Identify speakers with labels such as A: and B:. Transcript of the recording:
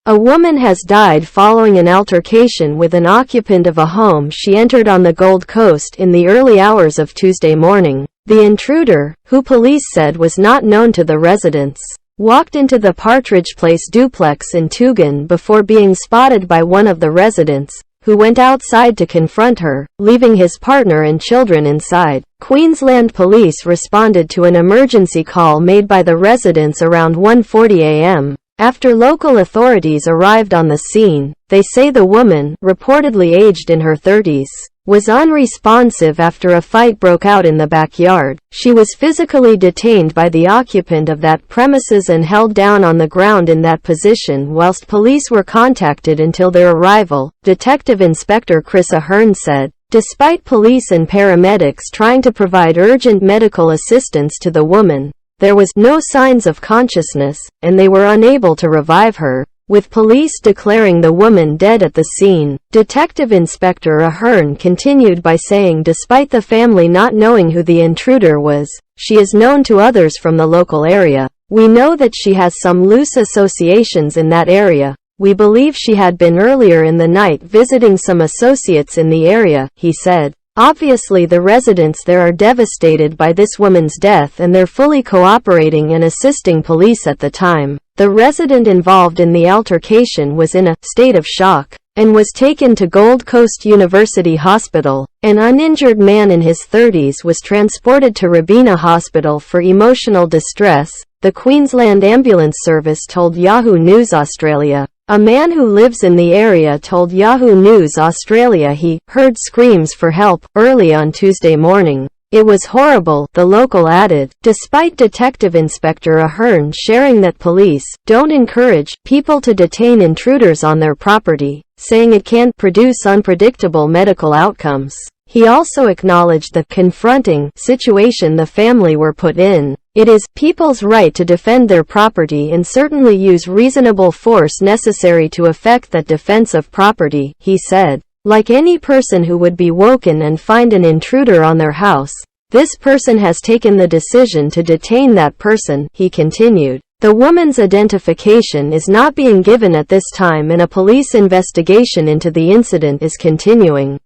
A: A woman has died following an altercation with an occupant of a home she entered on the Gold Coast in the early hours of Tuesday morning. The intruder, who police said was not known to the residents, walked into the Partridge Place duplex in Tugun before being spotted by one of the residents, who went outside to confront her, leaving his partner and children inside. Queensland police responded to an emergency call made by the residents around 1:40 a.m. After local authorities arrived on the scene, they say the woman, reportedly aged in her 30s, was unresponsive after a fight broke out in the backyard. She was physically detained by the occupant of that premises and held down on the ground in that position whilst police were contacted until their arrival, Detective Inspector Chris Ahern said. Despite police and paramedics trying to provide urgent medical assistance to the woman, there was no signs of consciousness, and they were unable to revive her, with police declaring the woman dead at the scene. Detective Inspector Ahern continued by saying despite the family not knowing who the intruder was, she is known to others from the local area. We know that she has some loose associations in that area. We believe she had been earlier in the night visiting some associates in the area, he said. Obviously the residents there are devastated by this woman's death and they're fully cooperating and assisting police at the time. The resident involved in the altercation was in a state of shock and was taken to Gold Coast University Hospital. An uninjured man in his 30s was transported to Robina Hospital for emotional distress, the Queensland Ambulance Service told Yahoo News Australia. A man who lives in the area told Yahoo News Australia he heard screams for help early on Tuesday morning. It was horrible, the local added, despite Detective Inspector Ahern sharing that police don't encourage people to detain intruders on their property, saying it can produce unpredictable medical outcomes. He also acknowledged the confronting situation the family were put in. It is people's right to defend their property and certainly use reasonable force necessary to effect that defense of property, he said. Like any person who would be woken and find an intruder on their house, this person has taken the decision to detain that person, he continued. The woman's identification is not being given at this time and a police investigation into the incident is continuing.